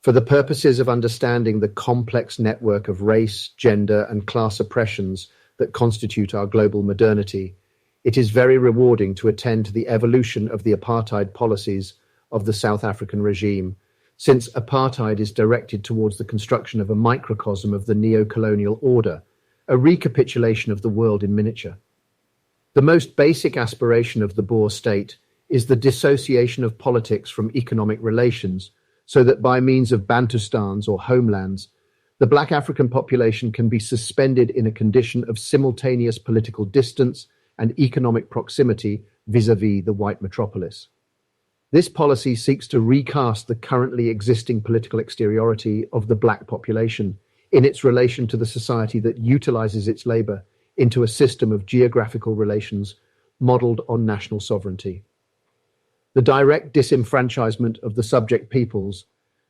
For the purposes of understanding the complex network of race, gender, and class oppressions that constitute our global modernity, it is very rewarding to attend to the evolution of the apartheid policies of the South African regime, since apartheid is directed towards the construction of a microcosm of the neo-colonial order, a recapitulation of the world in miniature. The most basic aspiration of the Boer state is the dissociation of politics from economic relations, so that by means of Bantustans or homelands, the Black African population can be suspended in a condition of simultaneous political distance and economic proximity vis-à-vis the white metropolis. This policy seeks to recast the currently existing political exteriority of the black population in its relation to the society that utilizes its labor into a system of geographical relations modeled on national sovereignty. The direct disenfranchisement of the subject peoples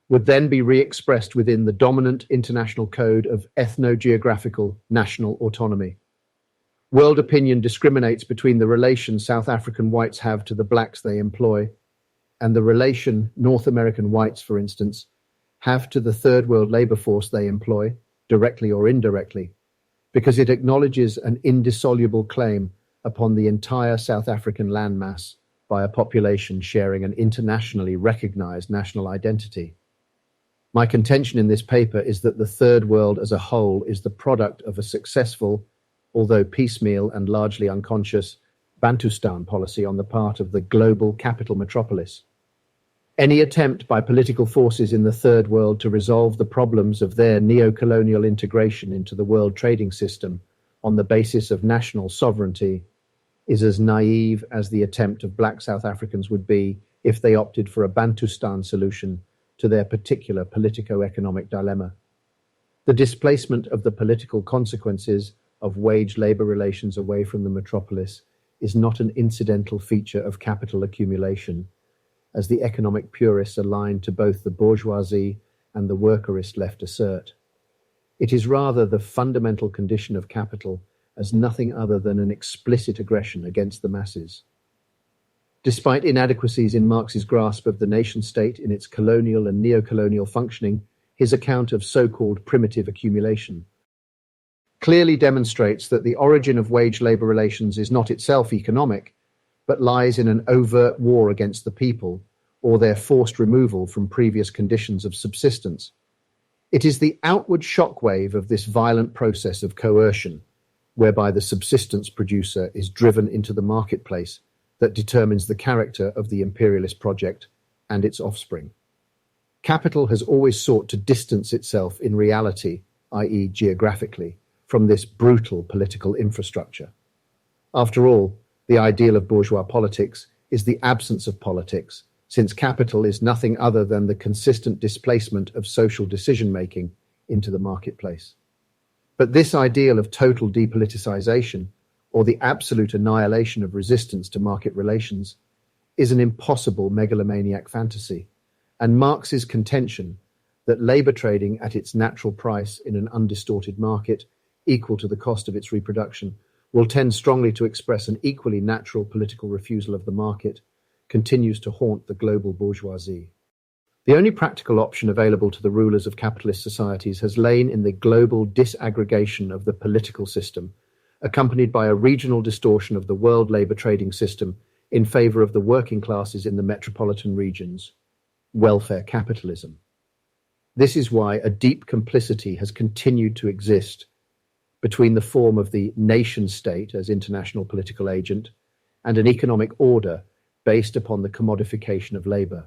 would then be re-expressed within the dominant international code of ethno-geographical national autonomy. World opinion discriminates between the relation South African whites have to the blacks they employ and the relation North American whites, for instance, have to the third world labor force they employ, directly or indirectly, because it acknowledges an indissoluble claim upon the entire South African landmass by a population sharing an internationally recognized national identity. My contention in this paper is that the third world as a whole is the product of a successful, although piecemeal and largely unconscious, Bantustan policy on the part of the global capital metropolis. Any attempt by political forces in the third world to resolve the problems of their neo-colonial integration into the world trading system on the basis of national sovereignty is as naive as the attempt of black South Africans would be if they opted for a Bantustan solution to their particular politico-economic dilemma. The displacement of the political consequences of wage-labor relations away from the metropolis is not an incidental feature of capital accumulation, as the economic purists aligned to both the bourgeoisie and the workerist left assert. It is rather the fundamental condition of capital as nothing other than an explicit aggression against the masses. Despite inadequacies in Marx's grasp of the nation-state in its colonial and neo-colonial functioning, his account of so-called primitive accumulation clearly demonstrates that the origin of wage-labor relations is not itself economic, but lies in an overt war against the people or their forced removal from previous conditions of subsistence. It is the outward shockwave of this violent process of coercion, whereby the subsistence producer is driven into the marketplace, that determines the character of the imperialist project and its offspring. Capital has always sought to distance itself in reality, i.e. geographically, from this brutal political infrastructure. After all, the ideal of bourgeois politics is the absence of politics, since capital is nothing other than the consistent displacement of social decision-making into the marketplace. But this ideal of total depoliticization, or the absolute annihilation of resistance to market relations, is an impossible megalomaniac fantasy, and Marx's contention that labor trading at its natural price in an undistorted market, equal to the cost of its reproduction, will tend strongly to express an equally natural political refusal of the market, continues to haunt the global bourgeoisie. The only practical option available to the rulers of capitalist societies has lain in the global disaggregation of the political system, accompanied by a regional distortion of the world labor trading system in favor of the working classes in the metropolitan regions, welfare capitalism. This is why a deep complicity has continued to exist between the form of the nation-state as international political agent and an economic order based upon the commodification of labor.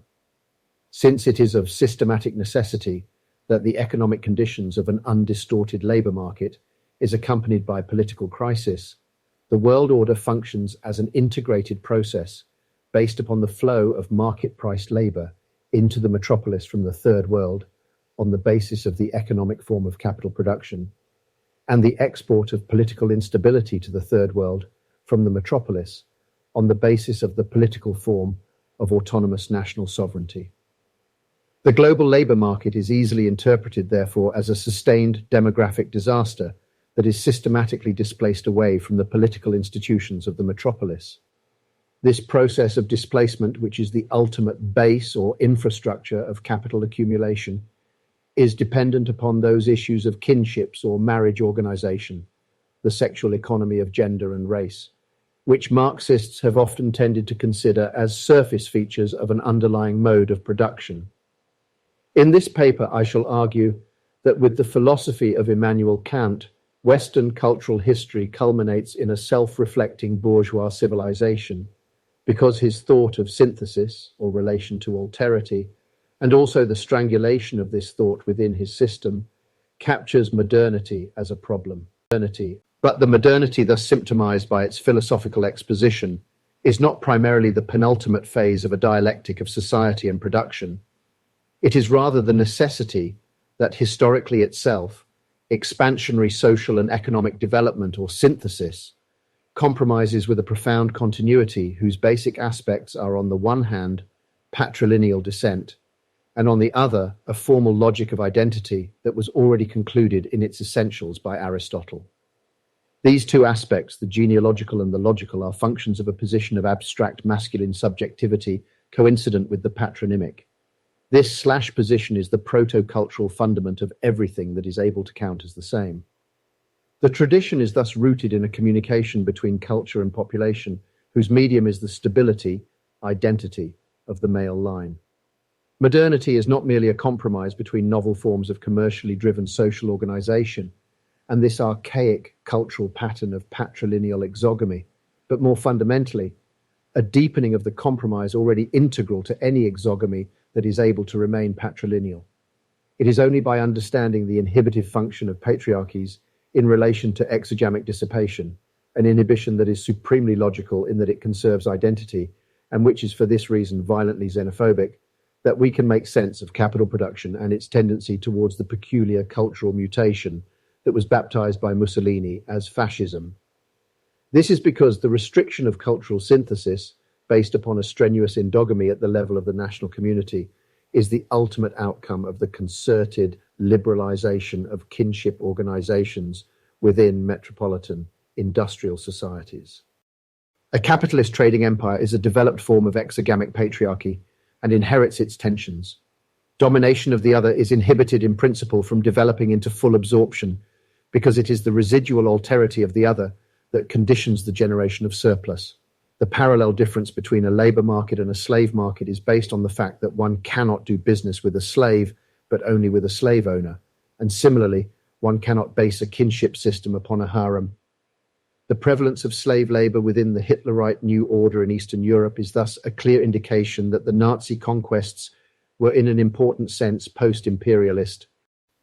Since it is of systematic necessity that the economic conditions of an undistorted labor market is accompanied by political crisis, the world order functions as an integrated process based upon the flow of market-priced labor into the metropolis from the third world on the basis of the economic form of capital production, and the export of political instability to the third world from the metropolis on the basis of the political form of autonomous national sovereignty. The global labor market is easily interpreted, therefore, as a sustained demographic disaster that is systematically displaced away from the political institutions of the metropolis. This process of displacement, which is the ultimate base or infrastructure of capital accumulation, is dependent upon those issues of kinships or marriage organization, the sexual economy of gender and race, which Marxists have often tended to consider as surface features of an underlying mode of production. In this paper, I shall argue that with the philosophy of Immanuel Kant, Western cultural history culminates in a self-reflecting bourgeois civilization, because his thought of synthesis, or relation to alterity, and also the strangulation of this thought within his system, captures modernity as a problem. But the modernity thus symptomized by its philosophical exposition is not primarily the penultimate phase of a dialectic of society and production. It is rather the necessity that historically itself, expansionary social and economic development or synthesis, compromises with a profound continuity whose basic aspects are on the one hand patrilineal descent, and on the other a formal logic of identity that was already concluded in its essentials by Aristotle. These two aspects, the genealogical and the logical, are functions of a position of abstract masculine subjectivity coincident with the patronymic. This position is the proto-cultural fundament of everything that is able to count as the same. The tradition is thus rooted in a communication between culture and population, whose medium is the stability, identity of the male line. Modernity is not merely a compromise between novel forms of commercially driven social organization and this archaic cultural pattern of patrilineal exogamy, but more fundamentally, a deepening of the compromise already integral to any exogamy that is able to remain patrilineal. It is only by understanding the inhibitive function of patriarchies in relation to exogamic dissipation, an inhibition that is supremely logical in that it conserves identity and which is for this reason violently xenophobic, that we can make sense of capital production and its tendency towards the peculiar cultural mutation that was baptized by Mussolini as fascism. This is because the restriction of cultural synthesis, based upon a strenuous endogamy at the level of the national community, is the ultimate outcome of the concerted liberalization of kinship organizations within metropolitan industrial societies. A capitalist trading empire is a developed form of exogamic patriarchy and inherits its tensions. Domination of the other is inhibited in principle from developing into full absorption because it is the residual alterity of the other that conditions the generation of surplus. The parallel difference between a labor market and a slave market is based on the fact that one cannot do business with a slave, but only with a slave owner. And similarly, one cannot base a kinship system upon a harem. The prevalence of slave labor within the Hitlerite New Order in Eastern Europe is thus a clear indication that the Nazi conquests were in an important sense post-imperialist.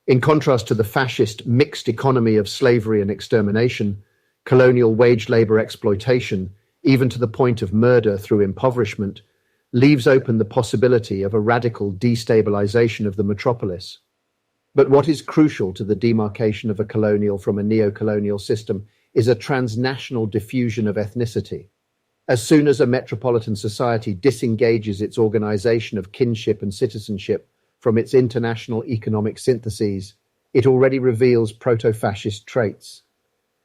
In contrast to the fascist mixed economy of slavery and extermination, colonial wage labor exploitation, even to the point of murder through impoverishment, leaves open the possibility of a radical destabilization of the metropolis. But what is crucial to the demarcation of a colonial from a neo-colonial system is a transnational diffusion of ethnicity. As soon as a metropolitan society disengages its organization of kinship and citizenship from its international economic syntheses, it already reveals proto-fascist traits.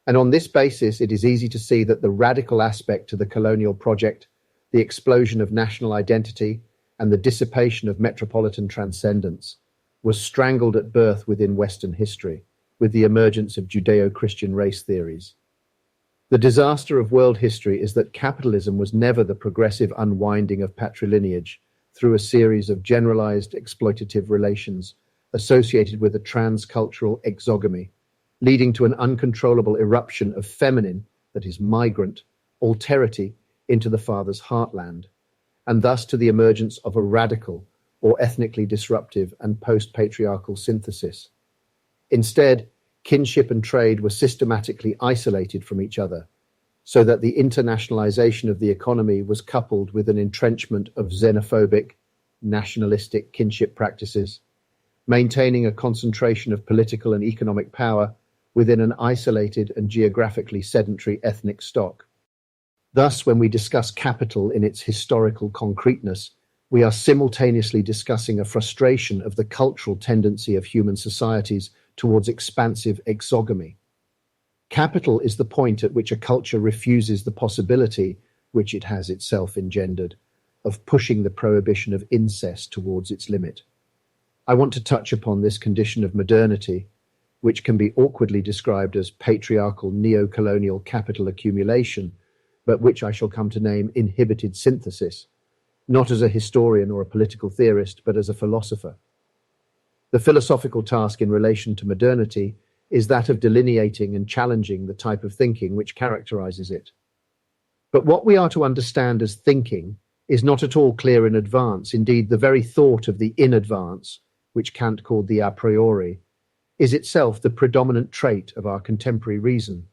And on this basis, it is easy to see that the radical aspect to the colonial project, the explosion of national identity and the dissipation of metropolitan transcendence, was strangled at birth within Western history, with the emergence of Judeo-Christian race theories. The disaster of world history is that capitalism was never the progressive unwinding of patrilineage through a series of generalized exploitative relations associated with a transcultural exogamy, leading to an uncontrollable eruption of feminine, that is migrant, alterity into the father's heartland, and thus to the emergence of a radical or ethnically disruptive and post-patriarchal synthesis. Instead, kinship and trade were systematically isolated from each other, so that the internationalization of the economy was coupled with an entrenchment of xenophobic, nationalistic kinship practices, maintaining a concentration of political and economic power within an isolated and geographically sedentary ethnic stock. Thus, when we discuss capital in its historical concreteness, we are simultaneously discussing a frustration of the cultural tendency of human societies towards expansive exogamy. Capital is the point at which a culture refuses the possibility, which it has itself engendered, of pushing the prohibition of incest towards its limit. I want to touch upon this condition of modernity, which can be awkwardly described as patriarchal neo-colonial capital accumulation, but which I shall come to name inhibited synthesis, not as a historian or a political theorist, but as a philosopher. The philosophical task in relation to modernity is that of delineating and challenging the type of thinking which characterizes it. But what we are to understand as thinking is not at all clear in advance. Indeed, the very thought of the in advance, which Kant called the a priori, is itself the predominant trait of our contemporary reason.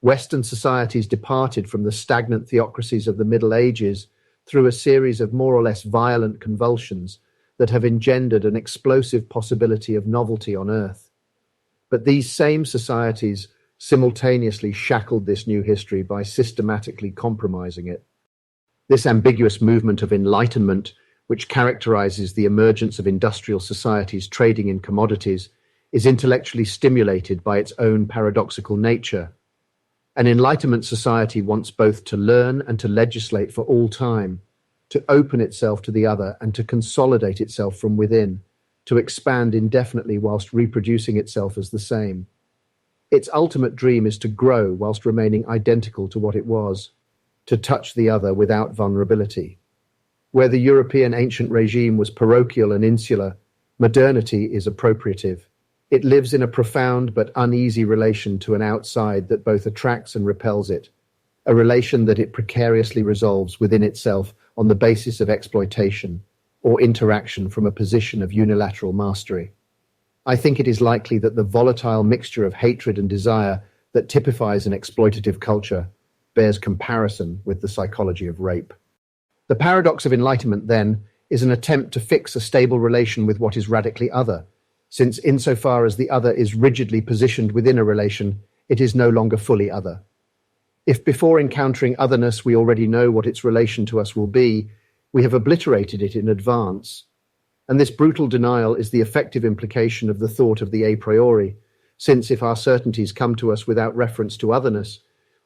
Western societies departed from the stagnant theocracies of the Middle Ages through a series of more or less violent convulsions that have engendered an explosive possibility of novelty on earth. But these same societies simultaneously shackled this new history by systematically compromising it. This ambiguous movement of enlightenment, which characterizes the emergence of industrial societies trading in commodities, is intellectually stimulated by its own paradoxical nature. An Enlightenment society wants both to learn and to legislate for all time, to open itself to the other and to consolidate itself from within, to expand indefinitely whilst reproducing itself as the same. Its ultimate dream is to grow whilst remaining identical to what it was, to touch the other without vulnerability. Where the European ancient regime was parochial and insular, modernity is appropriative. It lives in a profound but uneasy relation to an outside that both attracts and repels it, a relation that it precariously resolves within itself on the basis of exploitation or interaction from a position of unilateral mastery. I think it is likely that the volatile mixture of hatred and desire that typifies an exploitative culture bears comparison with the psychology of rape. The paradox of enlightenment, then, is an attempt to fix a stable relation with what is radically other, since insofar as the other is rigidly positioned within a relation, it is no longer fully other. If before encountering otherness we already know what its relation to us will be, we have obliterated it in advance. And this brutal denial is the effective implication of the thought of the a priori, since if our certainties come to us without reference to otherness,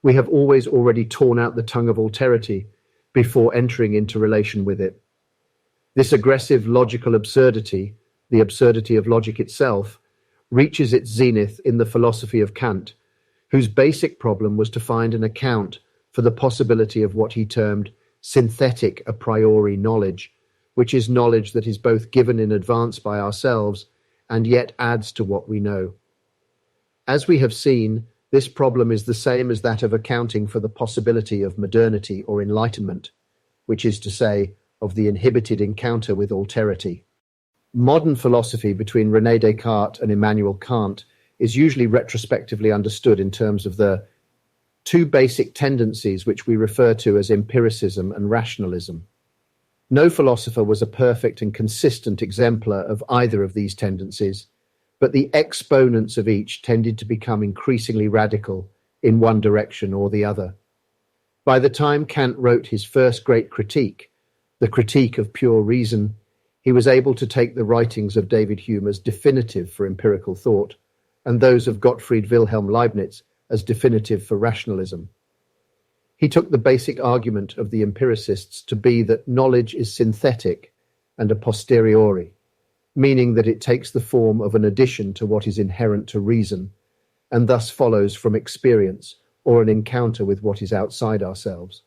we have already torn out the tongue of alterity before entering into relation with it. This aggressive logical absurdity, the absurdity of logic itself, reaches its zenith in the philosophy of Kant, whose basic problem was to find an account for the possibility of what he termed synthetic a priori knowledge, which is knowledge that is both given in advance by ourselves and yet adds to what we know. As we have seen, this problem is the same as that of accounting for the possibility of modernity or enlightenment, which is to say, of the inhibited encounter with alterity. Modern philosophy between René Descartes and Immanuel Kant is usually retrospectively understood in terms of the two basic tendencies which we refer to as empiricism and rationalism. No philosopher was a perfect and consistent exemplar of either of these tendencies, but the exponents of each tended to become increasingly radical in one direction or the other. By the time Kant wrote his first great critique, the Critique of Pure Reason, he was able to take the writings of David Hume as definitive for empirical thought, and those of Gottfried Wilhelm Leibniz as definitive for rationalism. He took the basic argument of the empiricists to be that knowledge is synthetic and a posteriori, meaning that it takes the form of an addition to what is inherent to reason, and thus follows from experience or an encounter with what is outside ourselves.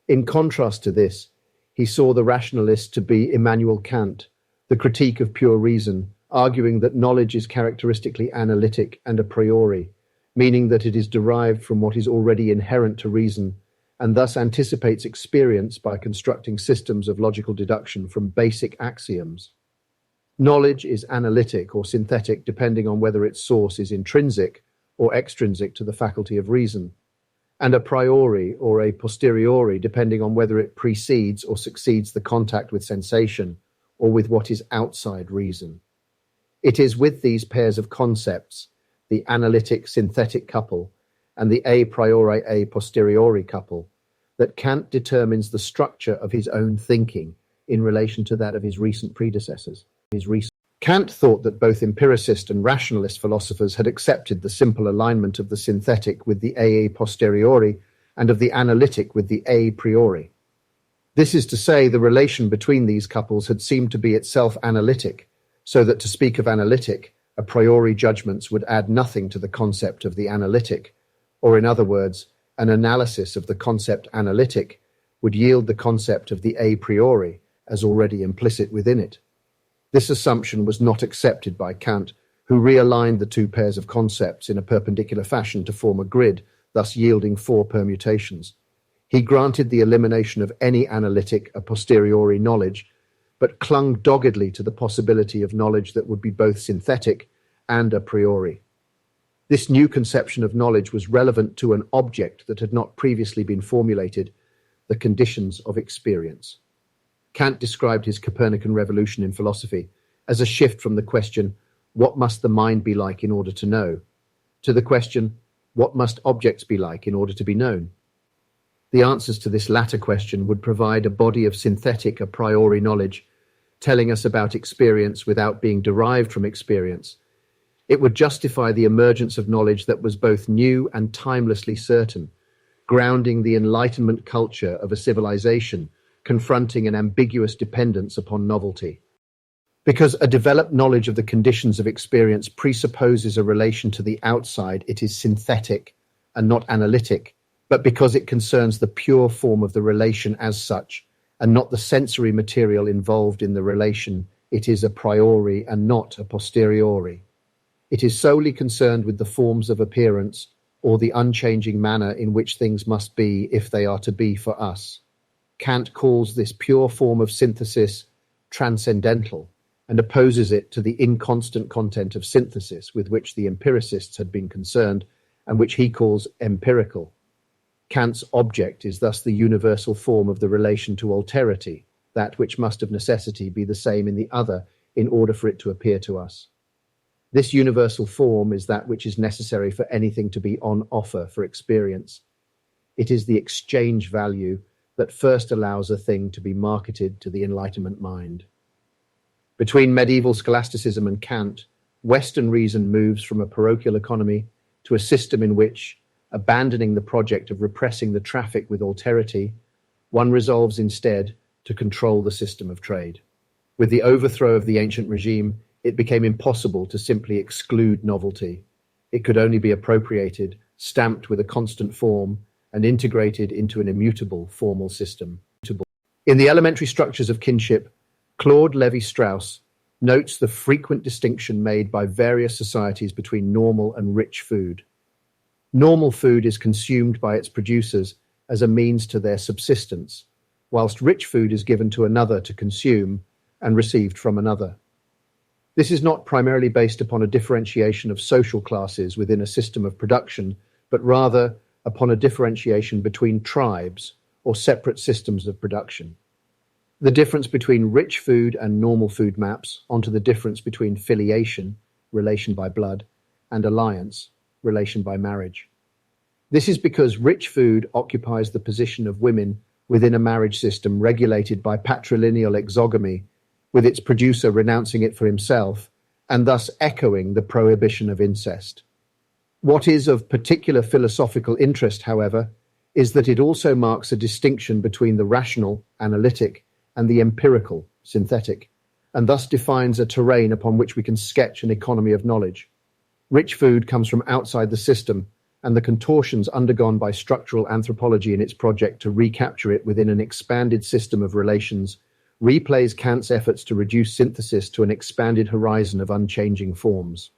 In contrast to this, he saw the rationalist to be Immanuel Kant, the Critique of Pure Reason, arguing that knowledge is characteristically analytic and a priori, meaning that it is derived from what is already inherent to reason, and thus anticipates experience by constructing systems of logical deduction from basic axioms. Knowledge is analytic or synthetic depending on whether its source is intrinsic or extrinsic to the faculty of reason, and a priori or a posteriori depending on whether it precedes or succeeds the contact with sensation or with what is outside reason. It is with these pairs of concepts, the analytic-synthetic couple and the a priori a posteriori couple, that Kant determines the structure of his own thinking in relation to that of his recent predecessors. Kant thought that both empiricist and rationalist philosophers had accepted the simple alignment of the synthetic with the a posteriori and of the analytic with the a priori. This is to say, the relation between these couples had seemed to be itself analytic, so that to speak of analytic, a priori judgments would add nothing to the concept of the analytic, or in other words, an analysis of the concept analytic would yield the concept of the a priori as already implicit within it. This assumption was not accepted by Kant, who realigned the two pairs of concepts in a perpendicular fashion to form a grid, thus yielding four permutations. He granted the elimination of any analytic a posteriori knowledge, but clung doggedly to the possibility of knowledge that would be both synthetic and a priori. This new conception of knowledge was relevant to an object that had not previously been formulated, the conditions of experience. Kant described his Copernican revolution in philosophy as a shift from the question, what must the mind be like in order to know, to the question, what must objects be like in order to be known? The answers to this latter question would provide a body of synthetic a priori knowledge, telling us about experience without being derived from experience. It would justify the emergence of knowledge that was both new and timelessly certain, grounding the Enlightenment culture of a civilization confronting an ambiguous dependence upon novelty. Because a developed knowledge of the conditions of experience presupposes a relation to the outside, it is synthetic and not analytic, but because it concerns the pure form of the relation as such, and not the sensory material involved in the relation, it is a priori and not a posteriori. It is solely concerned with the forms of appearance, or the unchanging manner in which things must be if they are to be for us. Kant calls this pure form of synthesis transcendental, and opposes it to the inconstant content of synthesis with which the empiricists had been concerned, and which he calls empirical. Kant's object is thus the universal form of the relation to alterity, that which must of necessity be the same in the other in order for it to appear to us. This universal form is that which is necessary for anything to be on offer for experience. It is the exchange value that first allows a thing to be marketed to the Enlightenment mind. Between medieval scholasticism and Kant, Western reason moves from a parochial economy to a system in which, abandoning the project of repressing the traffic with alterity, one resolves instead to control the system of trade. With the overthrow of the ancient regime, it became impossible to simply exclude novelty. It could only be appropriated, stamped with a constant form, and integrated into an immutable formal system. In the elementary structures of kinship, Claude Lévi-Strauss notes the frequent distinction made by various societies between normal and rich food. Normal food is consumed by its producers as a means to their subsistence, whilst rich food is given to another to consume and received from another. This is not primarily based upon a differentiation of social classes within a system of production, but rather upon a differentiation between tribes or separate systems of production. The difference between rich food and normal food maps onto the difference between filiation, relation by blood, and alliance, relation by marriage. This is because rich food occupies the position of women within a marriage system regulated by patrilineal exogamy, with its producer renouncing it for himself, and thus echoing the prohibition of incest. What is of particular philosophical interest, however, is that it also marks a distinction between the rational, analytic, and the empirical, synthetic, and thus defines a terrain upon which we can sketch an economy of knowledge. Rich food comes from outside the system, and the contortions undergone by structural anthropology in its project to recapture it within an expanded system of relations replays Kant's efforts to reduce synthesis to an expanded horizon of unchanging forms.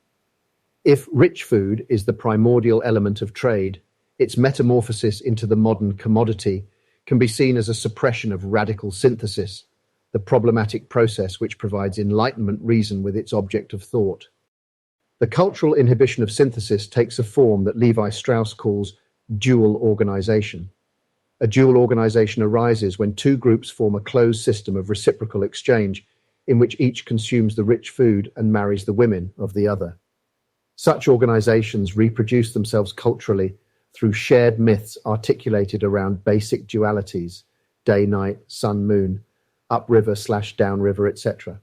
If rich food is the primordial element of trade, its metamorphosis into the modern commodity can be seen as a suppression of radical synthesis, the problematic process which provides Enlightenment reason with its object of thought. The cultural inhibition of synthesis takes a form that Lévi-Strauss calls dual organization. A dual organization arises when two groups form a closed system of reciprocal exchange in which each consumes the rich food and marries the women of the other. Such organizations reproduce themselves culturally through shared myths articulated around basic dualities, day-night, sun-moon, upriver/downriver, etc.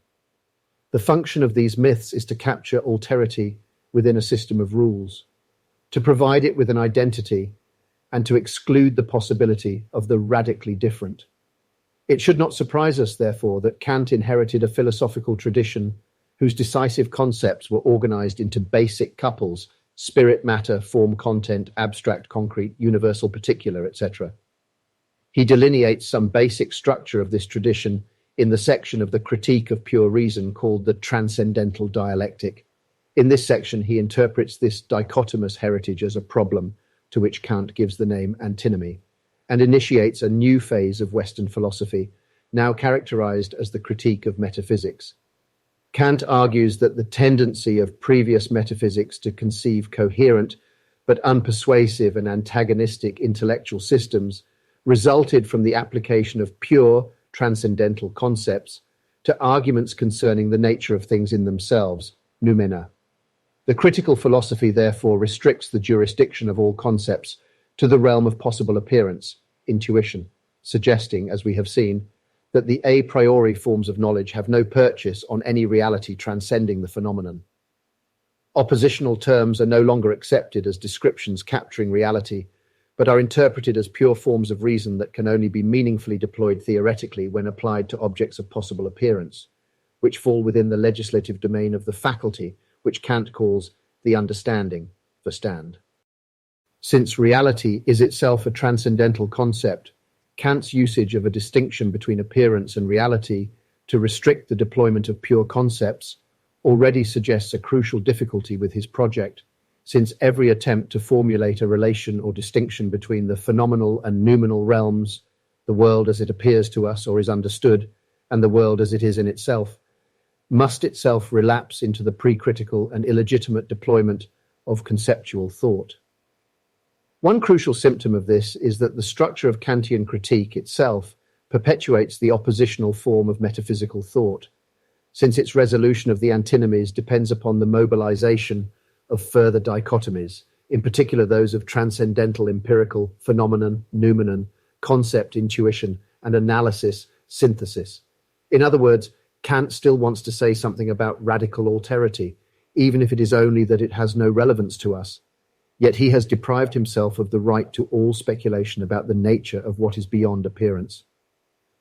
The function of these myths is to capture alterity within a system of rules, to provide it with an identity, and to exclude the possibility of the radically different. It should not surprise us, therefore, that Kant inherited a philosophical tradition whose decisive concepts were organized into basic couples: spirit, matter, form, content, abstract, concrete, universal, particular, etc. He delineates some basic structure of this tradition in the section of the Critique of Pure Reason called the Transcendental Dialectic. In this section, he interprets this dichotomous heritage as a problem, to which Kant gives the name antinomy, and initiates a new phase of Western philosophy, now characterized as the critique of metaphysics. Kant argues that the tendency of previous metaphysics to conceive coherent but unpersuasive and antagonistic intellectual systems resulted from the application of pure, transcendental concepts to arguments concerning the nature of things in themselves, noumena. The critical philosophy therefore restricts the jurisdiction of all concepts to the realm of possible appearance, intuition, suggesting, as we have seen, that the a priori forms of knowledge have no purchase on any reality transcending the phenomenon. Oppositional terms are no longer accepted as descriptions capturing reality, but are interpreted as pure forms of reason that can only be meaningfully deployed theoretically when applied to objects of possible appearance, which fall within the legislative domain of the faculty, which Kant calls the understanding, verstand. Since reality is itself a transcendental concept, Kant's usage of a distinction between appearance and reality to restrict the deployment of pure concepts already suggests a crucial difficulty with his project, since every attempt to formulate a relation or distinction between the phenomenal and noumenal realms, the world as it appears to us or is understood, and the world as it is in itself, must itself relapse into the pre-critical and illegitimate deployment of conceptual thought. One crucial symptom of this is that the structure of Kantian critique itself perpetuates the oppositional form of metaphysical thought, since its resolution of the antinomies depends upon the mobilization of further dichotomies, in particular those of transcendental empirical, phenomenon, noumenon, concept, intuition, and analysis, synthesis. In other words, Kant still wants to say something about radical alterity, even if it is only that it has no relevance to us. Yet he has deprived himself of the right to all speculation about the nature of what is beyond appearance.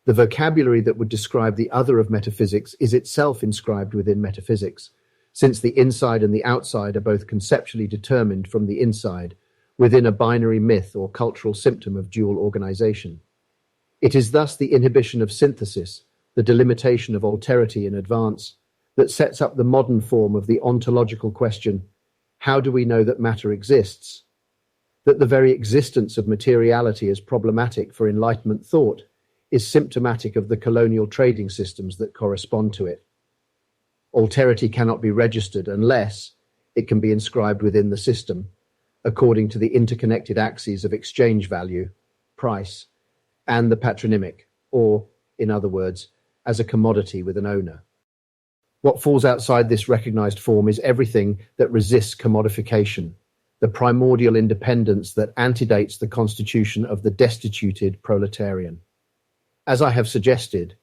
The vocabulary that would describe the other of metaphysics is itself inscribed within metaphysics, since the inside and the outside are both conceptually determined from the inside, within a binary myth or cultural symptom of dual organization. It is thus the inhibition of synthesis, the delimitation of alterity in advance, that sets up the modern form of the ontological question: how do we know that matter exists? That the very existence of materiality is problematic for Enlightenment thought is symptomatic of the colonial trading systems that correspond to it. Alterity cannot be registered unless it can be inscribed within the system, according to the interconnected axes of exchange value, price, and the patronymic, or, in other words, as a commodity with an owner. What falls outside this recognized form is everything that resists commodification, the primordial independence that antedates the constitution of the destituted proletarian. As I have suggested,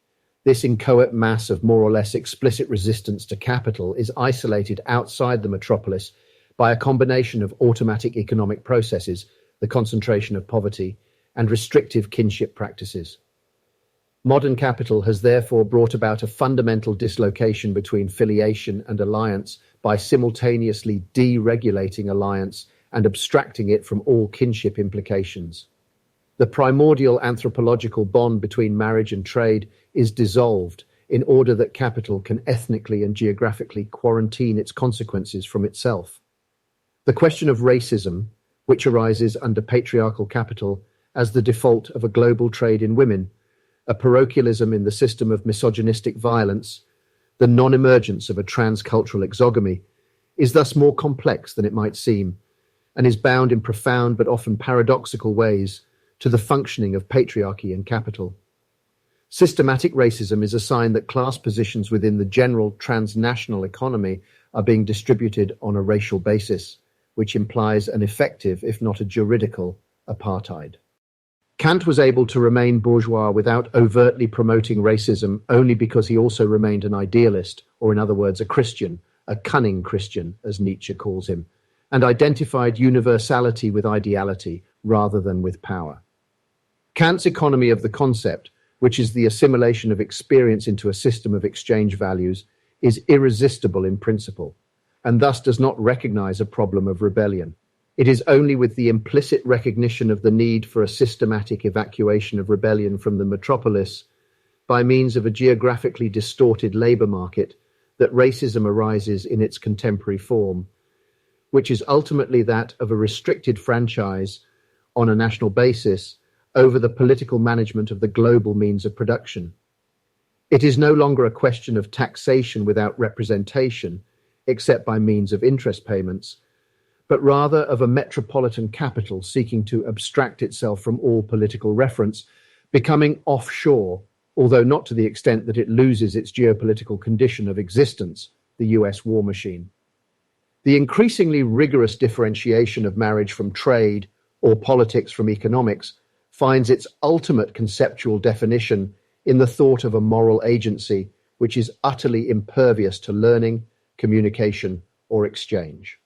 this inchoate mass of more or less explicit resistance to capital is isolated outside the metropolis by a combination of automatic economic processes, the concentration of poverty, and restrictive kinship practices. Modern capital has therefore brought about a fundamental dislocation between filiation and alliance by simultaneously deregulating alliance and abstracting it from all kinship implications. The primordial anthropological bond between marriage and trade is dissolved in order that capital can ethnically and geographically quarantine its consequences from itself. The question of racism, which arises under patriarchal capital as the default of a global trade in women, a parochialism in the system of misogynistic violence, the non-emergence of a transcultural exogamy, is thus more complex than it might seem, and is bound in profound but often paradoxical ways to the functioning of patriarchy and capital. Systematic racism is a sign that class positions within the general transnational economy are being distributed on a racial basis, which implies an effective, if not a juridical, apartheid. Kant was able to remain bourgeois without overtly promoting racism only because he also remained an idealist, or in other words, a Christian, a cunning Christian, as Nietzsche calls him, and identified universality with ideality rather than with power. Kant's economy of the concept, which is the assimilation of experience into a system of exchange values, is irresistible in principle, and thus does not recognize a problem of rebellion. It is only with the implicit recognition of the need for a systematic evacuation of rebellion from the metropolis by means of a geographically distorted labour market that racism arises in its contemporary form, which is ultimately that of a restricted franchise on a national basis over the political management of the global means of production. It is no longer a question of taxation without representation, except by means of interest payments, but rather of a metropolitan capital seeking to abstract itself from all political reference, becoming offshore, although not to the extent that it loses its geopolitical condition of existence, the US war machine. The increasingly rigorous differentiation of marriage from trade or politics from economics finds its ultimate conceptual definition in the thought of a moral agency which is utterly impervious to learning, communication, or exchange.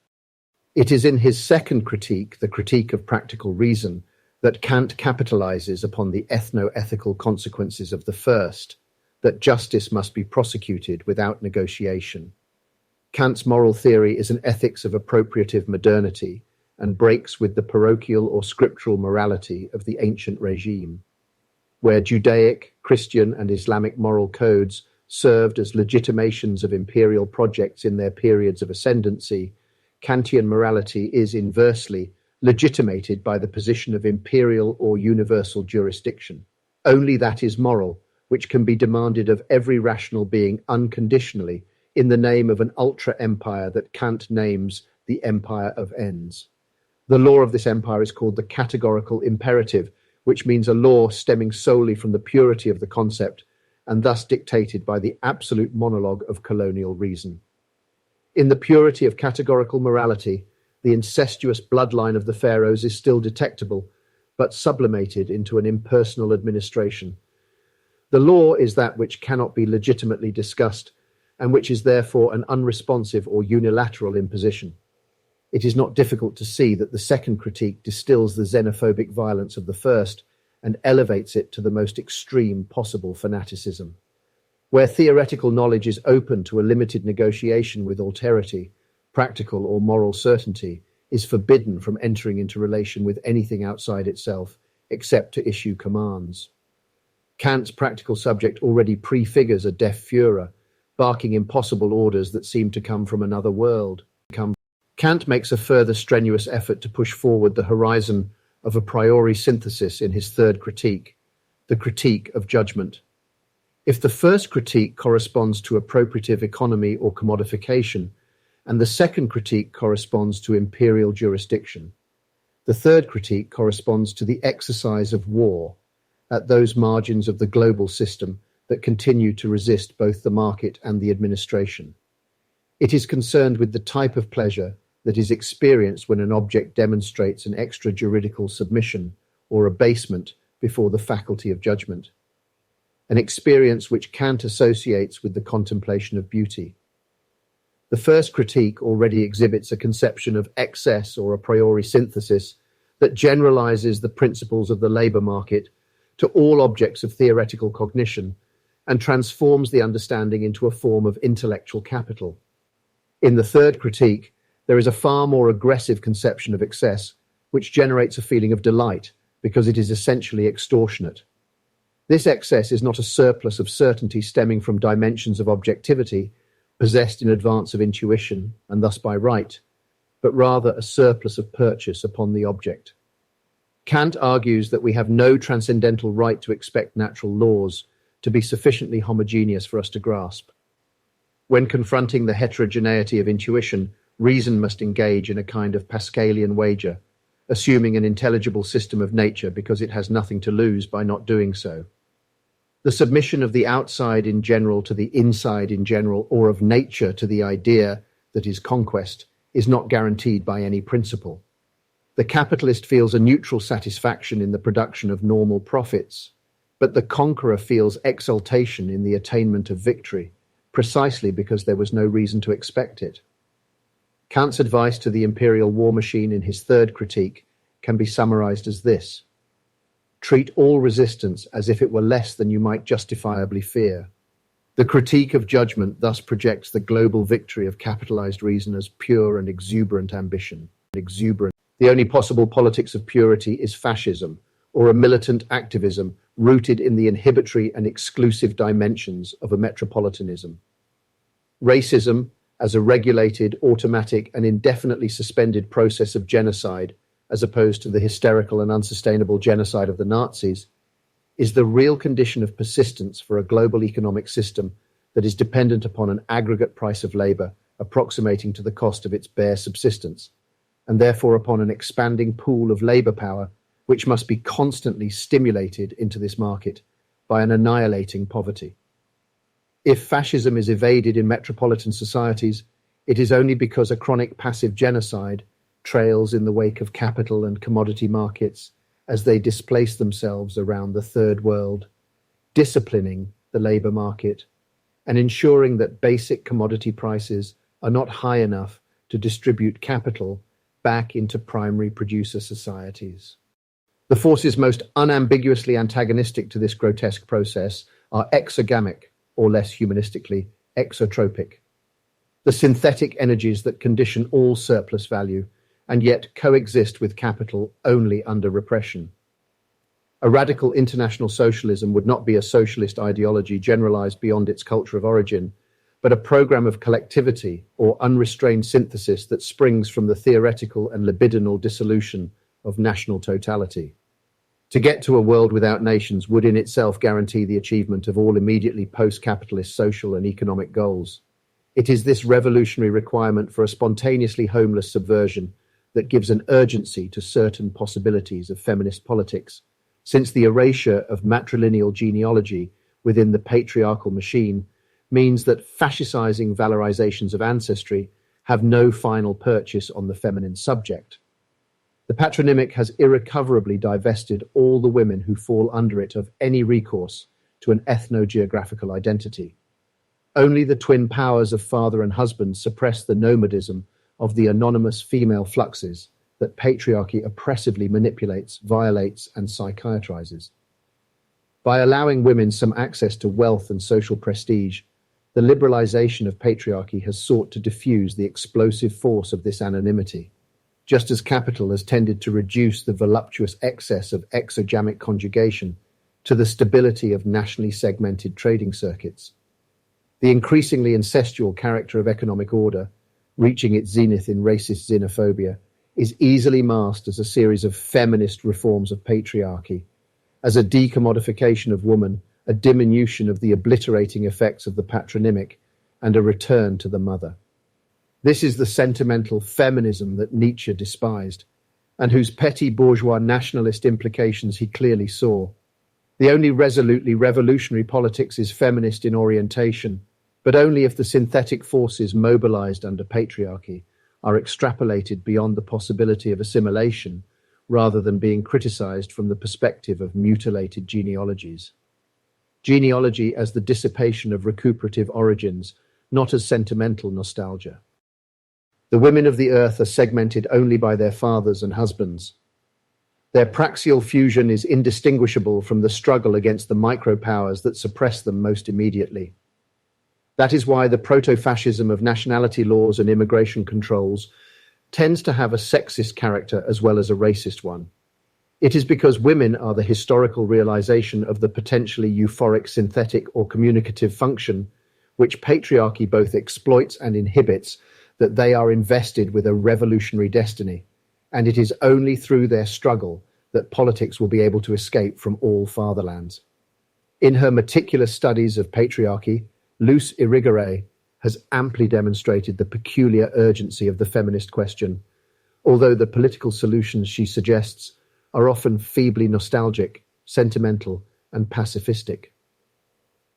It is in his second critique, the critique of practical reason, that Kant capitalizes upon the ethno-ethical consequences of the first, that justice must be prosecuted without negotiation. Kant's moral theory is an ethics of appropriative modernity and breaks with the parochial or scriptural morality of the ancient regime, where Judaic, Christian, and Islamic moral codes served as legitimations of imperial projects in their periods of ascendancy. Kantian morality is inversely legitimated by the position of imperial or universal jurisdiction. Only that is moral which can be demanded of every rational being unconditionally in the name of an ultra-empire that Kant names the empire of ends. The law of this empire is called the categorical imperative, which means a law stemming solely from the purity of the concept and thus dictated by the absolute monologue of colonial reason. In the purity of categorical morality, the incestuous bloodline of the pharaohs is still detectable, but sublimated into an impersonal administration. The law is that which cannot be legitimately discussed, and which is therefore an unresponsive or unilateral imposition. It is not difficult to see that the second critique distills the xenophobic violence of the first and elevates it to the most extreme possible fanaticism. Where theoretical knowledge is open to a limited negotiation with alterity, practical or moral certainty is forbidden from entering into relation with anything outside itself, except to issue commands. Kant's practical subject already prefigures a deaf Führer, barking impossible orders that seem to come from another world. Kant makes a further strenuous effort to push forward the horizon of a priori synthesis in his third critique, the critique of judgment. If the first critique corresponds to appropriative economy or commodification, and the second critique corresponds to imperial jurisdiction, the third critique corresponds to the exercise of war at those margins of the global system that continue to resist both the market and the administration. It is concerned with the type of pleasure that is experienced when an object demonstrates an extrajuridical submission or abasement before the faculty of judgment, an experience which Kant associates with the contemplation of beauty. The first critique already exhibits a conception of excess or a priori synthesis that generalizes the principles of the labor market to all objects of theoretical cognition and transforms the understanding into a form of intellectual capital. In the third critique, there is a far more aggressive conception of excess, which generates a feeling of delight because it is essentially extortionate. This excess is not a surplus of certainty stemming from dimensions of objectivity, possessed in advance of intuition and thus by right, but rather a surplus of purchase upon the object. Kant argues that we have no transcendental right to expect natural laws to be sufficiently homogeneous for us to grasp. When confronting the heterogeneity of intuition, reason must engage in a kind of Pascalian wager, assuming an intelligible system of nature because it has nothing to lose by not doing so. The submission of the outside in general to the inside in general, or of nature to the idea that is conquest, is not guaranteed by any principle. The capitalist feels a neutral satisfaction in the production of normal profits, but the conqueror feels exultation in the attainment of victory, precisely because there was no reason to expect it. Kant's advice to the imperial war machine in his third critique can be summarized as this: treat all resistance as if it were less than you might justifiably fear. The critique of judgment thus projects the global victory of capitalized reason as pure and exuberant ambition. The only possible politics of purity is fascism, or a militant activism rooted in the inhibitory and exclusive dimensions of a metropolitanism. Racism, as a regulated, automatic, and indefinitely suspended process of genocide, as opposed to the hysterical and unsustainable genocide of the Nazis, is the real condition of persistence for a global economic system that is dependent upon an aggregate price of labor approximating to the cost of its bare subsistence, and therefore upon an expanding pool of labor power which must be constantly stimulated into this market by an annihilating poverty. If fascism is evaded in metropolitan societies, it is only because a chronic passive genocide trails in the wake of capital and commodity markets as they displace themselves around the third world, disciplining the labor market and ensuring that basic commodity prices are not high enough to distribute capital back into primary producer societies. The forces most unambiguously antagonistic to this grotesque process are exogamic, or less humanistically, exotropic. The synthetic energies that condition all surplus value and yet coexist with capital only under repression. A radical international socialism would not be a socialist ideology generalized beyond its culture of origin, but a program of collectivity or unrestrained synthesis that springs from the theoretical and libidinal dissolution of national totality. To get to a world without nations would in itself guarantee the achievement of all immediately post-capitalist social and economic goals. It is this revolutionary requirement for a spontaneously homeless subversion that gives an urgency to certain possibilities of feminist politics, since the erasure of matrilineal genealogy within the patriarchal machine means that fascisizing valorizations of ancestry have no final purchase on the feminine subject. The patronymic has irrecoverably divested all the women who fall under it of any recourse to an ethno-geographical identity. Only the twin powers of father and husband suppress the nomadism of the anonymous female fluxes that patriarchy oppressively manipulates, violates, and psychiatrizes. By allowing women some access to wealth and social prestige, the liberalization of patriarchy has sought to diffuse the explosive force of this anonymity, just as capital has tended to reduce the voluptuous excess of exogamic conjugation to the stability of nationally segmented trading circuits. The increasingly incestual character of economic order, reaching its zenith in racist xenophobia, is easily masked as a series of feminist reforms of patriarchy, as a decommodification of woman, a diminution of the obliterating effects of the patronymic, and a return to the mother. This is the sentimental feminism that Nietzsche despised, and whose petty bourgeois nationalist implications he clearly saw. The only resolutely revolutionary politics is feminist in orientation, but only if the synthetic forces mobilized under patriarchy are extrapolated beyond the possibility of assimilation, rather than being criticized from the perspective of mutilated genealogies. Genealogy as the dissipation of recuperative origins, not as sentimental nostalgia. The women of the earth are segmented only by their fathers and husbands. Their praxial fusion is indistinguishable from the struggle against the micropowers that suppress them most immediately. That is why the proto-fascism of nationality laws and immigration controls tends to have a sexist character as well as a racist one. It is because women are the historical realization of the potentially euphoric synthetic or communicative function which patriarchy both exploits and inhibits that they are invested with a revolutionary destiny, and it is only through their struggle that politics will be able to escape from all fatherlands. In her meticulous studies of patriarchy, Luce Irigaray has amply demonstrated the peculiar urgency of the feminist question, although the political solutions she suggests are often feebly nostalgic, sentimental, and pacifistic.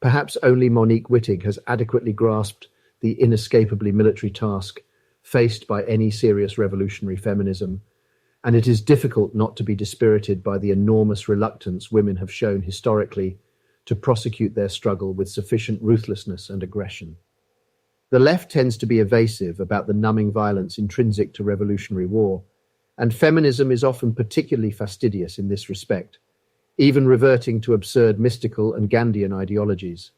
Perhaps only Monique Wittig has adequately grasped the inescapably military task faced by any serious revolutionary feminism, and it is difficult not to be dispirited by the enormous reluctance women have shown historically to prosecute their struggle with sufficient ruthlessness and aggression. The left tends to be evasive about the numbing violence intrinsic to revolutionary war, and feminism is often particularly fastidious in this respect, even reverting to absurd mystical and Gandhian ideologies.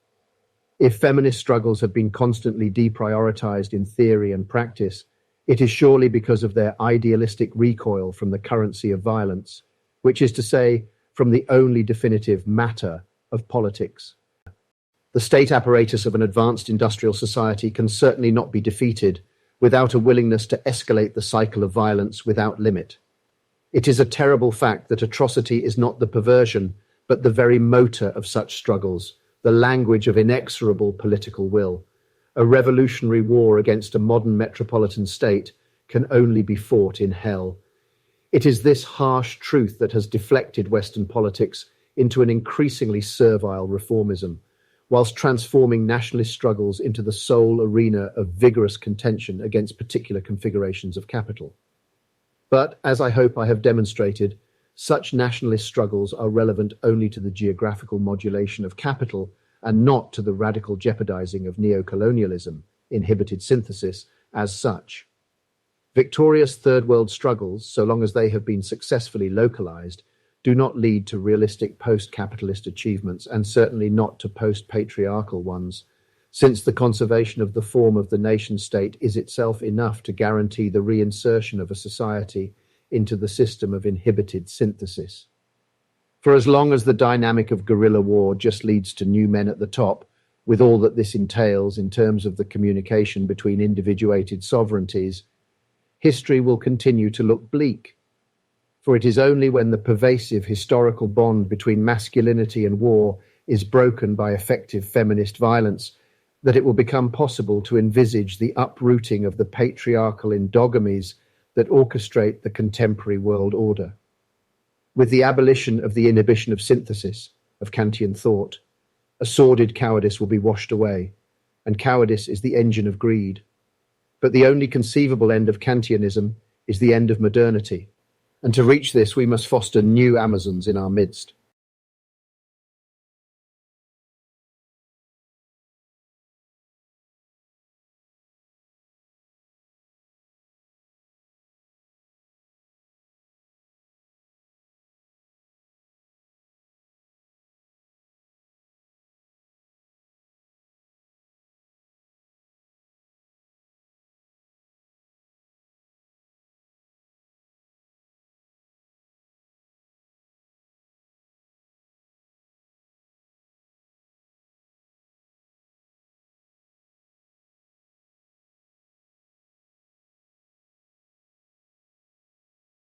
If feminist struggles have been constantly deprioritized in theory and practice, it is surely because of their idealistic recoil from the currency of violence, which is to say, from the only definitive matter of politics. The state apparatus of an advanced industrial society can certainly not be defeated without a willingness to escalate the cycle of violence without limit. It is a terrible fact that atrocity is not the perversion, but the very motor of such struggles, the language of inexorable political will. A revolutionary war against a modern metropolitan state can only be fought in hell. It is this harsh truth that has deflected Western politics into an increasingly servile reformism, whilst transforming nationalist struggles into the sole arena of vigorous contention against particular configurations of capital. But, as I hope I have demonstrated, such nationalist struggles are relevant only to the geographical modulation of capital and not to the radical jeopardizing of neocolonialism, inhibited synthesis, as such. Victorious Third World struggles, so long as they have been successfully localized, do not lead to realistic post-capitalist achievements, and certainly not to post-patriarchal ones, since the conservation of the form of the nation-state is itself enough to guarantee the reinsertion of a society into the system of inhibited synthesis. For as long as the dynamic of guerrilla war just leads to new men at the top, with all that this entails in terms of the communication between individuated sovereignties, history will continue to look bleak. For it is only when the pervasive historical bond between masculinity and war is broken by effective feminist violence that it will become possible to envisage the uprooting of the patriarchal endogamies that orchestrate the contemporary world order. With the abolition of the inhibition of synthesis, of Kantian thought, a sordid cowardice will be washed away, and cowardice is the engine of greed. But the only conceivable end of Kantianism is the end of modernity, and to reach this we must foster new Amazons in our midst.